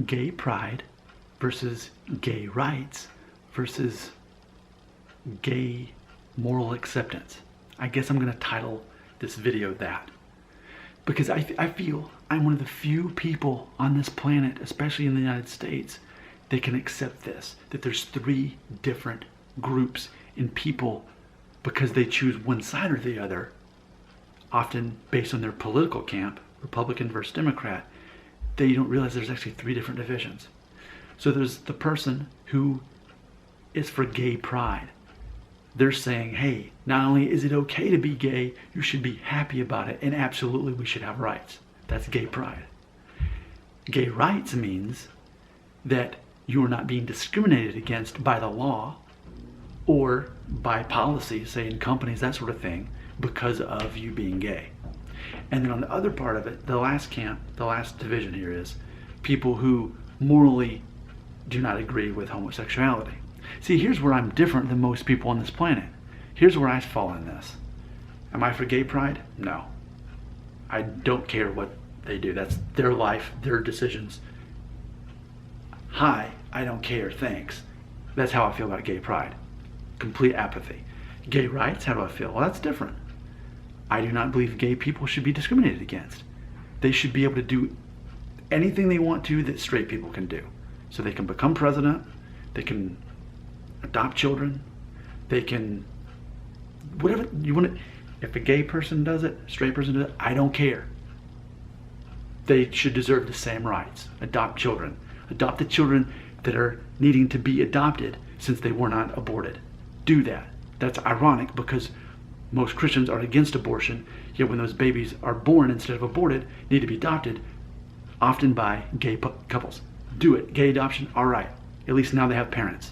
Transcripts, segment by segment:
gay pride versus gay rights versus gay moral acceptance. I guess I'm going to title this video that, because I feel I'm one of the few people on this planet, especially in the United States, that can accept this, that there's three different groups in people because they choose one side or the other, often based on their political camp, Republican versus Democrat. They don't realize there's actually three different divisions. So there's the person who is for gay pride. They're saying, hey, not only is it okay to be gay, you should be happy about it, and absolutely we should have rights. That's gay pride. Gay rights means that you are not being discriminated against by the law or by policy, say in companies, that sort of thing, because of you being gay. And then on the other part of it, the last camp, the last division here is people who morally do not agree with homosexuality. See, here's where I'm different than most people on this planet. Here's where I fall in this. Am I for gay pride? No. I don't care what they do. That's their life, their decisions. Hi, I don't care, thanks. That's how I feel about gay pride. Complete apathy. Gay rights, how do I feel? Well, that's different. I do not believe gay people should be discriminated against. They should be able to do anything they want to that straight people can do. So they can become president, they can adopt children, they can, whatever you want to. If a gay person does it, a straight person does it, I don't care. They should deserve the same rights. Adopt children. Adopt the children that are needing to be adopted since they were not aborted. Do that. That's ironic because most Christians are against abortion, yet when those babies are born instead of aborted, need to be adopted, often by gay couples. Do it. Gay adoption, all right. At least now they have parents.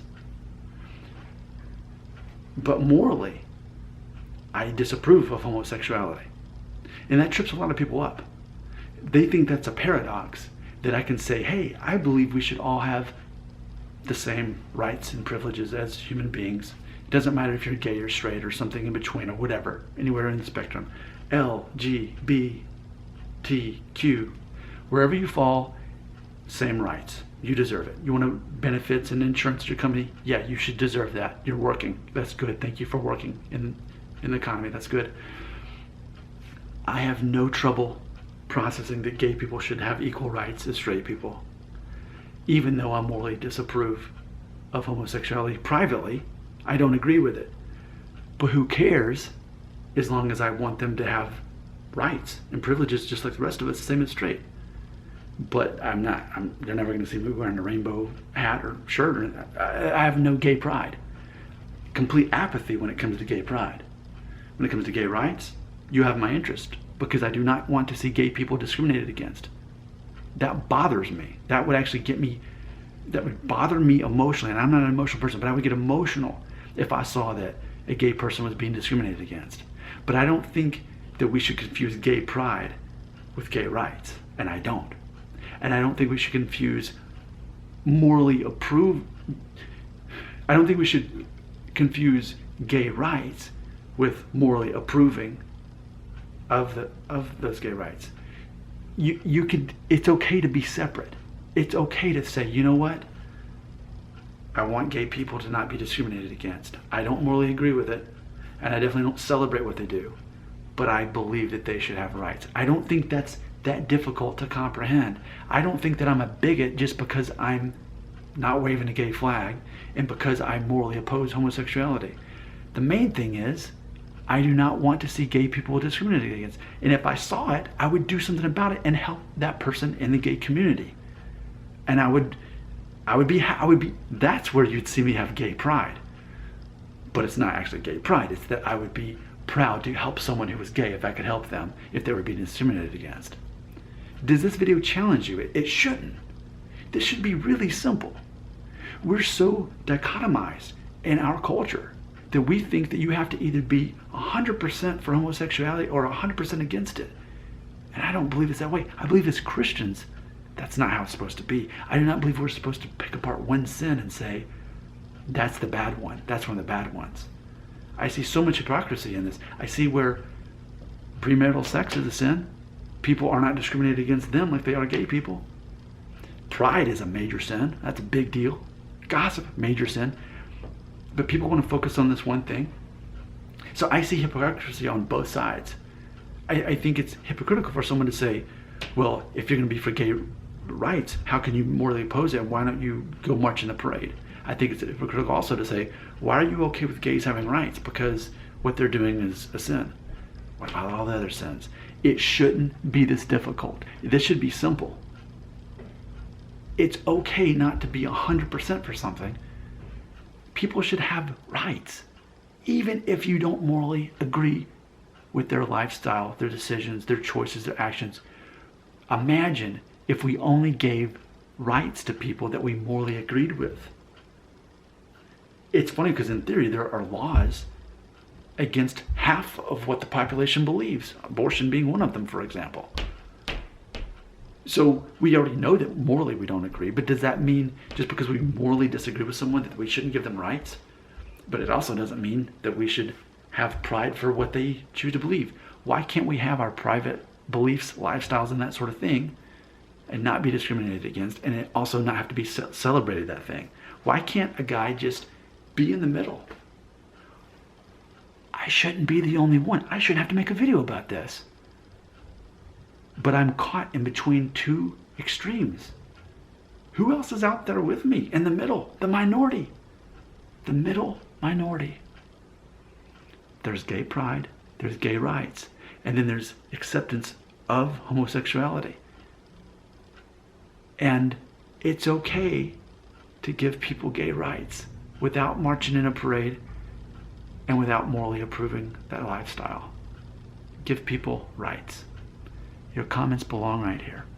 But morally, I disapprove of homosexuality. And that trips a lot of people up. They think that's a paradox, that I can say, hey, I believe we should all have the same rights and privileges as human beings. It doesn't matter if you're gay or straight or something in between or whatever, anywhere in the spectrum. L, G, B, T, Q, wherever you fall, same rights. You deserve it. You want benefits and insurance to your company? Yeah, you should deserve that. You're working. That's good. Thank you for working in the economy. That's good. I have no trouble processing that gay people should have equal rights as straight people, even though I morally disapprove of homosexuality privately. I don't agree with it. But who cares, as long as I want them to have rights and privileges just like the rest of us, same as straight. But they're never going to see me wearing a rainbow hat or shirt. I have no gay pride. Complete apathy when it comes to gay pride. When it comes to gay rights, you have my interest because I do not want to see gay people discriminated against. That bothers me. That would actually that would bother me emotionally. And I'm not an emotional person, but I would get emotional if I saw that a gay person was being discriminated against. But I don't think that we should confuse gay pride with gay rights. And I don't. And I don't think we should confuse morally approved. I don't think we should confuse gay rights with morally approving of those gay rights. It's okay to be separate. It's okay to say, you know what? I want gay people to not be discriminated against. I don't morally agree with it, and I definitely don't celebrate what they do, but I believe that they should have rights. I don't think that's that difficult to comprehend. I don't think that I'm a bigot just because I'm not waving a gay flag and because I morally oppose homosexuality. The main thing is I do not want to see gay people discriminated against. And if I saw it, I would do something about it and help that person in the gay community. And I would be, that's where you'd see me have gay pride. But it's not actually gay pride. It's that I would be proud to help someone who was gay if I could help them if they were being discriminated against. Does this video challenge you? It shouldn't. This should be really simple. We're so dichotomized in our culture that we think that you have to either be 100% for homosexuality or 100% against it. And I don't believe it's that way. I believe as Christians, that's not how it's supposed to be. I do not believe we're supposed to pick apart one sin and say, that's the bad one. That's one of the bad ones. I see so much hypocrisy in this. I see where premarital sex is a sin. People are not discriminated against them like they are gay people. Pride is a major sin. That's a big deal. Gossip, major sin. But people want to focus on this one thing. So I see hypocrisy on both sides. I think it's hypocritical for someone to say, well, if you're going to be for gay rights, how can you morally oppose it? Why don't you go march in the parade? I think it's hypocritical also to say, why are you okay with gays having rights? Because what they're doing is a sin. What about all the other sins? It shouldn't be this difficult. This should be simple. It's okay not to be 100% for something. People should have rights, even if you don't morally agree with their lifestyle, their decisions, their choices, their actions. Imagine if we only gave rights to people that we morally agreed with. It's funny because in theory there are laws against half of what the population believes, abortion being one of them, for example. So we already know that morally we don't agree, but does that mean just because we morally disagree with someone that we shouldn't give them rights? But it also doesn't mean that we should have pride for what they choose to believe. Why can't we have our private beliefs, lifestyles, and that sort of thing and not be discriminated against, and it also not have to be celebrated, that thing? Why can't a guy just be in the middle? I shouldn't be the only one. I shouldn't have to make a video about this. But I'm caught in between two extremes. Who else is out there with me in the middle? The minority. The middle minority. There's gay pride, there's gay rights, and then there's acceptance of homosexuality. And it's okay to give people gay rights without marching in a parade and without morally approving that lifestyle. Give people rights. Your comments belong right here.